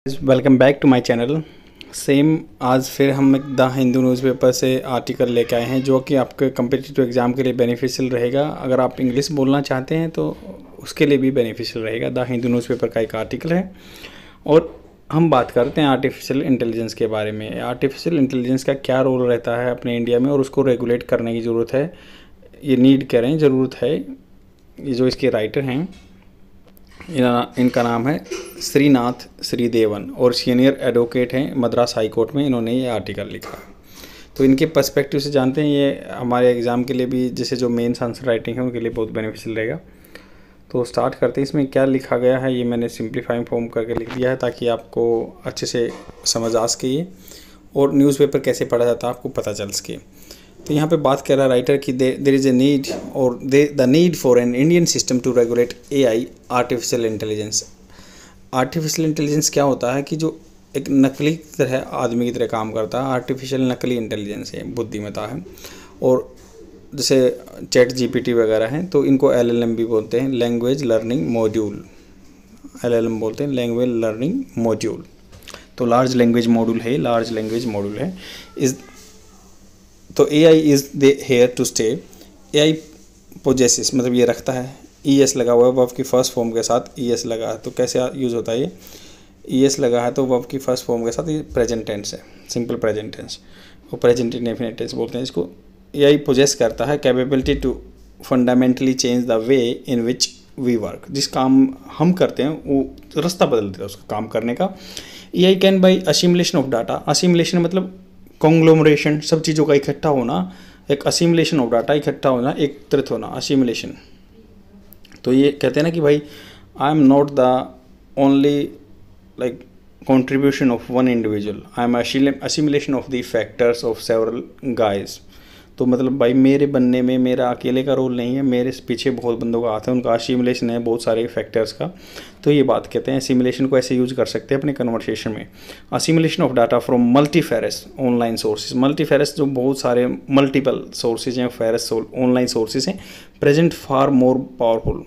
Welcome back to my channel. Same आज फिर हम एक द हिंदू न्यूज़पेपर से आर्टिकल लेके आए हैं जो कि आपके कम्पिटिटिव एग्ज़ाम के लिए बेनिफिशियल रहेगा। अगर आप इंग्लिश बोलना चाहते हैं तो उसके लिए भी बेनिफिशियल रहेगा। द हिंदू न्यूज़पेपर का एक आर्टिकल है और हम बात करते हैं आर्टिफिशियल इंटेलिजेंस के बारे में। आर्टिफिशियल इंटेलिजेंस का क्या रोल रहता है अपने इंडिया में और उसको रेगुलेट करने की ज़रूरत है, ये नीड करें, ज़रूरत है। ये जो इसके राइटर हैं इनका नाम है श्रीनाथ श्रीदेवन और सीनियर एडवोकेट हैं मद्रास हाई कोर्ट में। इन्होंने ये आर्टिकल लिखा। तो इनके पर्सपेक्टिव से जानते हैं, ये हमारे एग्ज़ाम के लिए भी, जैसे जो मेंस आंसर राइटिंग है उनके लिए बहुत बेनिफिशियल रहेगा। तो स्टार्ट करते हैं। इसमें क्या लिखा गया है ये मैंने सिंप्लीफाइंग फॉर्म करके लिख दिया है ताकि आपको अच्छे से समझ आ सके ये, और न्यूज़पेपर कैसे पढ़ा जाता है आपको पता चल सके। तो यहाँ पे बात कर रहा है राइटर कि देर इज़ ए नीड और the need for an Indian system to regulate AI artificial intelligence. Artificial intelligence क्या होता है कि जो एक नकली तरह आदमी की तरह काम करता है। आर्टिफिशियल नकली इंटेलिजेंस है, बुद्धिमत्ता है। और जैसे चैट जीपीटी वगैरह हैं तो इनको एलएलएम भी बोलते हैं, लैंग्वेज लर्निंग मॉड्यूल। एलएलएम बोलते हैं लैंग्वेज लर्निंग मॉड्यूल। तो लार्ज लैंग्वेज मॉड्यूल है, लार्ज लैंग्वेज मॉड्यूल है। तो AI is here to stay. AI possesses मतलब ये रखता है, ES लगा हुआ है वर्ब की फर्स्ट फॉर्म के साथ, ES लगा है। तो कैसे यूज़ होता है ये, ES लगा है तो वर्ब की फर्स्ट फॉर्म के साथ ये प्रेजेंट टेंस है, सिंपल प्रेजेंट टेंस, और प्रेजेंट इंडेफिनिट टेंस बोलते हैं इसको। AI पोजेस करता है capability to fundamentally change the way in which we work. जिस काम हम करते हैं वो रास्ता बदल देता है उसका काम करने का। AI can buy assimilation of data. Assimilation मतलब कॉन्ग्लोमरेशन, सब चीज़ों का इकट्ठा होना, एक असिमुलेशन ऑफ डाटा, इकट्ठा होना, एकत्रित होना, असिमुलेशन। तो ये कहते हैं ना कि भाई I am not the only like contribution of one individual, I am assimilation of the factors of several guys। तो मतलब भाई मेरे बनने में मेरा अकेले का रोल नहीं है, मेरे पीछे बहुत बंदों का हाथ है, उनका असिमुलेशन है बहुत सारे फैक्टर्स का। तो ये बात कहते हैं असिमुलेशन को ऐसे यूज कर सकते हैं अपने कन्वर्सेशन में। Assimilation of data from multifarious online sources. Multifarious जो बहुत सारे मल्टीपल सोर्सेज हैं, फेरस ऑनलाइन सोर्सेज हैं, present far more powerful.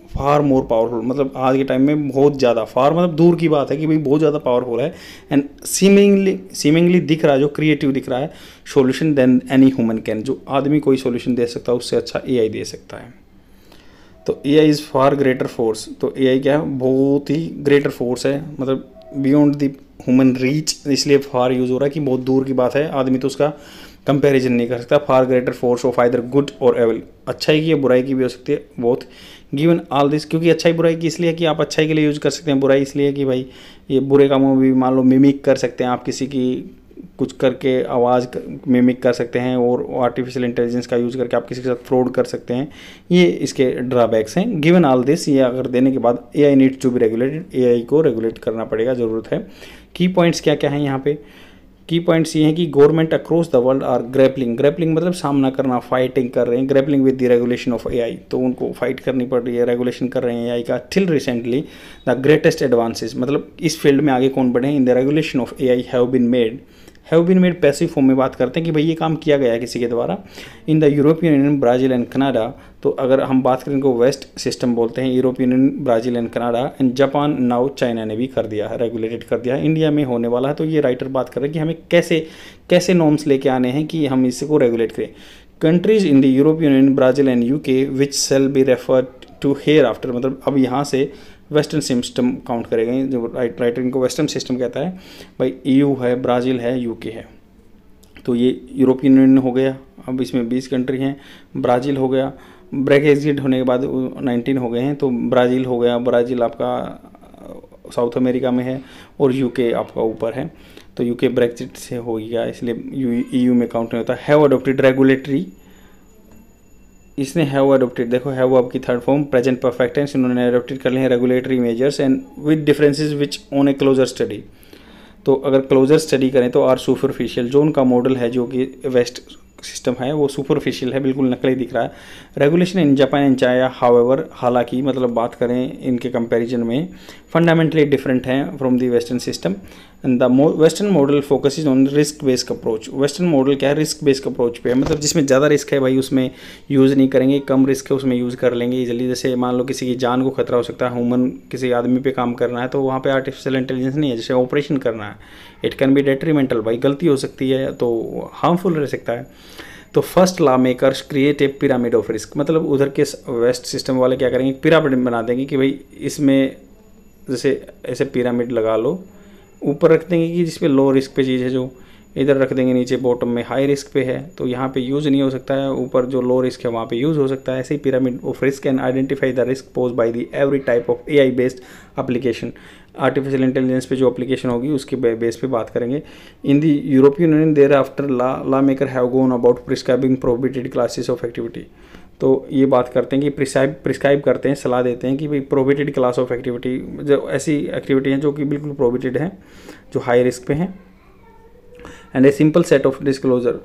Far more powerful मतलब आज के टाइम में बहुत ज़्यादा, फार मतलब दूर की बात है कि भाई बहुत ज़्यादा पावरफुल है। एंड सीमिंगली दिख रहा है, जो क्रिएटिव दिख रहा है, solution then any human can. जो आदमी कोई सॉल्यूशन दे सकता है उससे अच्छा AI दे सकता है। तो AI is far greater force. तो AI क्या है, बहुत ही ग्रेटर फोर्स है, मतलब बियॉन्ड द ह्यूमन रीच। इसलिए फार यूज़ हो रहा है कि बहुत दूर की बात है, आदमी तो उसका कंपैरिजन नहीं कर सकता। Far greater force of either good और एविल, अच्छाई की या बुराई की भी हो सकती है बहुत। गिवन ऑल दिस, क्योंकि अच्छाई बुराई की इसलिए कि आप अच्छाई के लिए यूज़ कर सकते हैं, बुराई इसलिए कि भाई ये बुरे कामों में भी मान लो मिमिक कर सकते हैं, आप किसी की कुछ करके आवाज़ मिमिक कर सकते हैं, और आर्टिफिशियल इंटेलिजेंस का यूज़ करके आप किसी के साथ फ्रॉड कर सकते हैं। ये इसके ड्रॉबैक्स हैं। गिवन ऑल दिस, ये अगर देने के बाद AI needs to be regulated, AI को रेगुलेट करना पड़ेगा, ज़रूरत है। की पॉइंट्स क्या क्या हैं यहाँ पे? की पॉइंट्स ये हैं कि government across the world are grappling. Grappling मतलब सामना करना, फाइटिंग कर रहे हैं, grappling with the regulation of AI। तो उनको फाइट करनी पड़ रही है, रेगुलेशन कर रहे हैं AI का। Till recently the greatest advances, मतलब इस फील्ड में आगे कौन बढ़े, in the regulation of AI have been made passive form में बात करते हैं कि भाई ये काम किया गया है किसी के द्वारा। इन the European Union, Brazil and Canada. तो अगर हम बात करें इनको वेस्ट सिस्टम बोलते हैं, European Union, Brazil and Canada and Japan. Now China ने भी कर दिया है, रेगुलेटेड कर दिया है। इंडिया में होने वाला है। तो ये राइटर बात कर रहे हैं कि हमें कैसे नॉर्म्स लेके आने हैं कि हम इसको रेगुलेट करें। Countries in the European Union, Brazil and UK which shall be referred to hereafter, मतलब अब यहाँ से वेस्टर्न सिस्टम काउंट करेगा। जो राइटर इनको वेस्टर्न सिस्टम कहता है। भाई EU है, ब्राज़ील है, UK है। तो ये यूरोपियन यूनियन हो गया, अब इसमें 20 कंट्री हैं। ब्राज़ील हो गया, ब्रेक्जिट होने के बाद 19 हो गए हैं। तो ब्राज़ील हो गया, ब्राज़ील आपका साउथ अमेरिका में है, और UK आपका ऊपर है। तो UK ब्रेक्जिट से हो गया, इसलिए EU में काउंट नहीं होता। हैव अडोप्टेड रेगुलेटरी, इसने हैव अडोप्टेड, देखो हैव आपकी third form present perfect tense, इन्होंने अडोप्टेड कर लिए हैं regulatory measures and with differences which on a closer study. तो अगर क्लोजर स्टडी करें तो आर सुपरफिशियल, जो उनका मॉडल है जो कि वेस्ट सिस्टम है वो सुपरफिशियल है, बिल्कुल नकली दिख रहा है। Regulation in Japan and China however, हालांकि मतलब बात करें इनके कंपैरिजन में फंडामेंटली डिफरेंट हैं from the western system. And the western model focuses on risk based approach. Western model क्या है, रिस्क बेस्ड अप्रोच पे है, मतलब जिसमें ज़्यादा रिस्क है भाई उसमें यूज़ नहीं करेंगे, कम रिस्क है उसमें यूज़ कर लेंगे जल्दी। जैसे मान लो किसी की जान को खतरा हो सकता है, ह्यूमन किसी आदमी पे काम करना है, तो वहाँ पे आर्टिफिशियल इंटेलिजेंस नहीं है। जैसे ऑपरेशन करना है, इट कैन बी डेट्रीमेंटल, भाई गलती हो सकती है तो हार्मफुल रह सकता है। तो first law makers create a pyramid of risk, मतलब उधर के वेस्ट सिस्टम वाले क्या करेंगे, पिरामिड बना देंगे कि भाई इसमें जैसे ऐसे पिरामिड लगा लो, ऊपर रख देंगे कि जिस पे लो रिस्क पे चीज़ है, जो इधर रख देंगे नीचे बॉटम में हाई रिस्क पे है, तो यहाँ पे यूज़ नहीं हो सकता है, ऊपर जो लो रिस्क है वहाँ पे यूज़ हो सकता है। ऐसे ही pyramid of risk and identify the risk posed by the every type of AI based application. Artificial intelligence पे जो एप्लीकेशन होगी उसके बेस पे बात करेंगे। In the European Union there after law maker have gone about prescribing prohibited classes of activity. तो ये बात करते हैं कि प्रिस्क्राइब करते हैं, सलाह देते हैं कि भाई प्रोहिबिटेड क्लास ऑफ एक्टिविटी, जो ऐसी एक्टिविटी हैं जो कि बिल्कुल प्रोहिबिटेड हैं, जो हाई रिस्क पे हैं। And a simple set of disclosure,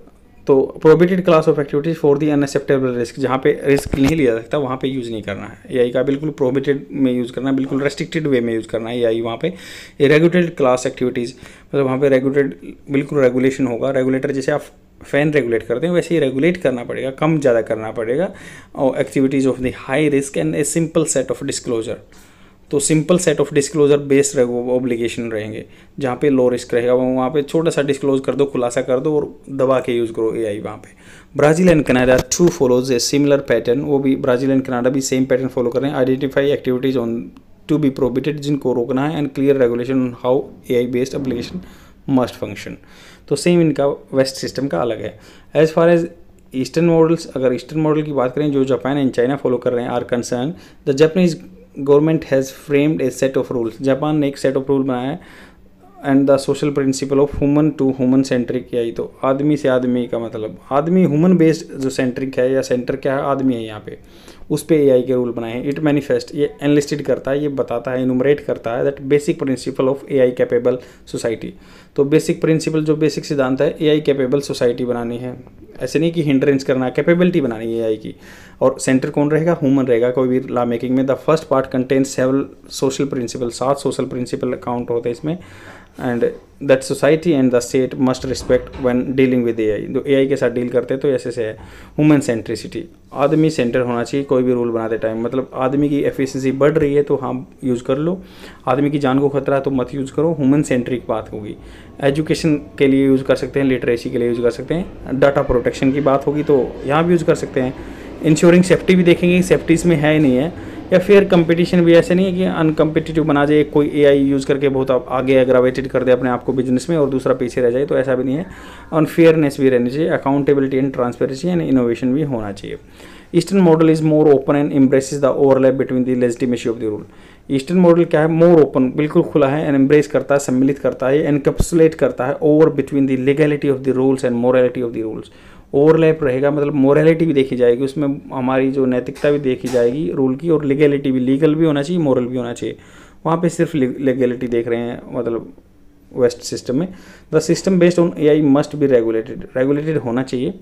तो prohibited class of activities for the unacceptable risk, जहाँ पे रिस्क नहीं लिया जा सकता वहाँ पे यूज़ नहीं करना है एआई का, बिल्कुल प्रोहिबिटेड में यूज़ करना है, बिल्कुल रेस्ट्रिक्टेड वे में यूज़ करना है एआई वहाँ पे। रेगुलेटेड क्लास एक्टिविटीज़, मतलब वहाँ पे रेगुलेटेड बिल्कुल रेगुलेशन होगा, रेगुलेटर जैसे आप फैन रेगुलेट करते हैं वैसे ही रेगुलेट करना पड़ेगा, कम ज़्यादा करना पड़ेगा। और activities of the high risk and a simple set of disclosure, तो simple set of disclosure based obligation रहेंगे। जहाँ पे लो रिस्क रहेगा वहाँ पे छोटा सा डिस्क्लोज कर दो, खुलासा कर दो और दबा के यूज़ करो एआई वहाँ पे। Brazil and Canada too follows a similar pattern, वो भी ब्राज़ील एंड कनाडा भी सेम पैटर्न फॉलो कर रहे हैं। Identify activities on to be prohibited, जिनको रोकना है, and clear regulation on how AI based application must function. तो सेम इनका वेस्ट सिस्टम का अलग है। As far as eastern models, अगर ईस्टर्न मॉडल की बात करें जो जापान एंड चाइना फॉलो कर रहे हैं, are concern the Japanese government has framed a set of rules, Japan ने एक सेट ऑफ रूल बनाया है। And the social principle of human to human centric AI, तो आदमी से आदमी का मतलब आदमी ह्यूमन बेस्ड जो सेंट्रिक है या सेंटर क्या है, आदमी है यहाँ पे, उस पे एआई के रूल बनाए हैं। इट मैनिफेस्ट, ये एनलिस्टेड करता है, ये बताता है, इनुमरेट करता है that basic principle of AI capable society. तो बेसिक प्रिंसिपल जो बेसिक सिद्धांत है, एआई कैपेबल सोसाइटी बनानी है, ऐसे नहीं कि हिंड्रेंस करना, कैपेबिलिटी बनानी है एआई की। और सेंटर कौन रहेगा, ह्यूमन रहेगा कोई भी लॉ मेकिंग में। The first part contains several social principle, 7 social principle account होते हैं इसमें। And that society and the state must respect when dealing with AI, तो एआई के साथ डील करते हैं तो ऐसे से है। ह्यूमन सेंट्रिसिटी, आदमी सेंटर होना चाहिए कोई भी रूल बनाते टाइम, मतलब आदमी की एफिशिएंसी बढ़ रही है तो हाँ यूज़ कर लो, आदमी की जान को खतरा है तो मत यूज़ करो, ह्यूमन सेंट्रिक बात होगी। एजुकेशन के लिए यूज़ कर सकते हैं, लिटरेसी के लिए यूज़ कर सकते हैं, डाटा प्रोटेक्शन की बात होगी तो यहाँ भी यूज़ कर सकते हैं। इंश्योरिंग सेफ्टी भी देखेंगे, सेफ्टी इसमें है ही नहीं है। या फिर कंपटीशन भी, ऐसे नहीं है कि अनकम्पिटिटिव बना जाए, कोई एआई यूज़ करके बहुत आगे ग्रेविटेट कर दे अपने आप को बिजनेस में और दूसरा पीछे रह जाए, तो ऐसा भी नहीं है। और फेयरनेस भी रहनी चाहिए, accountability and transparency and innovation भी होना चाहिए। Eastern model is more open and embraces the overlap between the legitimacy of the rule. Eastern model क्या है, मोर ओपन, बिल्कुल खुला है, एंड एम्ब्रेस करता है, सम्मिलित करता है, एनकैप्सुलेट करता है over between the legality of the rules and morality of the rules. Overlap रहेगा, मतलब मोरालिटी भी देखी जाएगी उसमें, हमारी जो नैतिकता भी देखी जाएगी रूल की, और लीगैलिटी भी, लीगल भी होना चाहिए, मोरल भी होना चाहिए। वहाँ पे सिर्फ लीगैलिटी देख रहे हैं, मतलब वेस्ट सिस्टम में। The system based on AI must be regulated होना चाहिए।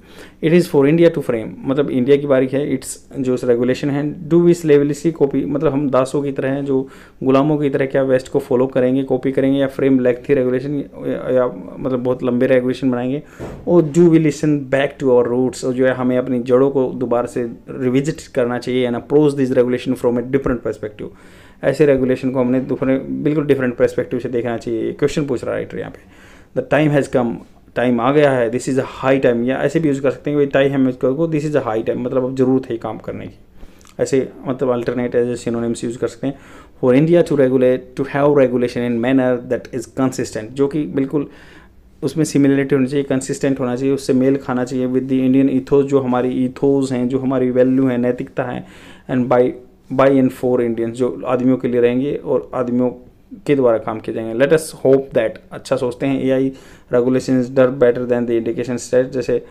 It is for India to frame, मतलब इंडिया की बारी है, इट्स जो रेगुलेशन है। डू वी स्लेवलिसी कॉपी, मतलब हम दासों की तरह हैं जो गुलामों की तरह क्या वेस्ट को फॉलो करेंगे, कॉपी करेंगे, या फ्रेम लेंथी रेगुलेशन, या मतलब बहुत लंबे रेगुलेशन बनाएंगे। और do we listen back to our roots, और जो है हमें अपनी जड़ों को दोबारा से रिविजिट करना चाहिए, and approach this regulation from a different perspective. ऐसे रेगुलेशन को हमने बिल्कुल डिफरेंट पर्सपेक्टिव से देखना चाहिए। क्वेश्चन पूछ रहा है राइटर यहाँ पे, the time has come, time आ गया है, this is a high time, या ऐसे भी यूज़ कर सकते हैं कि टाइम है, this is a high time, मतलब अब ज़रूरत है काम करने की। ऐसे मतलब alternate as a synonyms use कर सकते हैं। For India to regulate, to have regulation in manner that is consistent, जो कि बिल्कुल उसमें सिमिलरिटी होनी चाहिए, कंसिस्टेंट होना चाहिए, उससे मेल खाना चाहिए विद द इंडियन ईथोस, जो हमारी ईथोस हैं, जो हमारी वैल्यू है, नैतिकता है। And by and for Indians, जो आदमियों के लिए रहेंगे और आदमियों के द्वारा काम किए जाएंगे। लेट अस होप दैट, अच्छा सोचते हैं, एआई रेगुलेशन इज डर better than the indication state, जैसे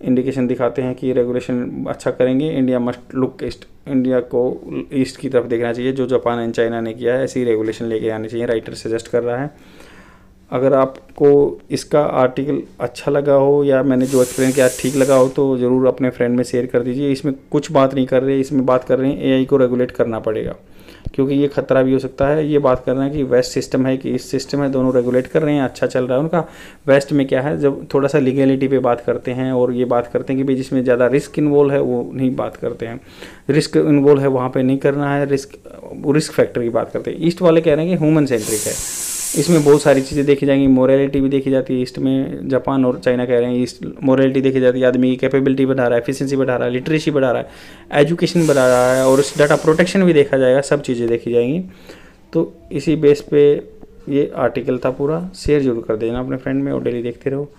इंडिकेशन दिखाते हैं कि रेगुलेशन अच्छा करेंगे, India must look east, India को ईस्ट की तरफ देखना चाहिए, जो जापान एंड चाइना ने किया है, ऐसी रेगुलेशन लेके आनी चाहिए, राइटर सजेस्ट कर रहा है। अगर आपको इसका आर्टिकल अच्छा लगा हो या मैंने जो एक्सप्लेन किया ठीक लगा हो तो ज़रूर अपने फ्रेंड में शेयर कर दीजिए। इसमें कुछ बात नहीं कर रहे, इसमें बात कर रहे हैं एआई को रेगुलेट करना पड़ेगा। क्योंकि ये खतरा भी हो सकता है। ये बात करना है कि वेस्ट सिस्टम है कि इस सिस्टम है, दोनों रेगुलेट कर रहे हैं, अच्छा चल रहा है उनका। वेस्ट में क्या है, जब थोड़ा सा लीगलिटी पे बात करते हैं और ये बात करते हैं कि भाई जिसमें ज़्यादा रिस्क इन्वॉल्व है वो नहीं बात करते हैं, रिस्क इन्वॉल्व है वहाँ पे नहीं करना है, रिस्क फैक्टर की बात करते हैं। ईस्ट वाले कह रहे हैं कि ह्यूमन सेंट्रिक है, इसमें बहुत सारी चीज़ें देखी जाएंगी, मोरालिटी भी देखी जाती है ईस्ट में। जापान और चाइना कह रहे हैं ईस्ट मोरालिटी देखी जाती है, आदमी की कैपेबिलिटी बढ़ा रहा है, एफिशिएंसी बढ़ा रहा है, लिटरेसी बढ़ा रहा है, एजुकेशन बढ़ा रहा है, और इस डाटा प्रोटेक्शन भी देखा जाएगा, सब चीज़ें देखी जाएंगी। तो इसी बेस पे ये आर्टिकल था पूरा। शेयर जरूर कर देना अपने फ्रेंड में और डेली देखते रहो।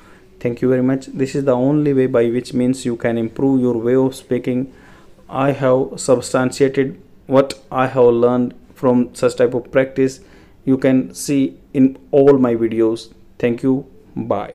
Thank you very much. This is the only way by which means you can improve your way of speaking. I have substantiated what I have learned from such type of practice. You can see in all my videos. Thank you. Bye.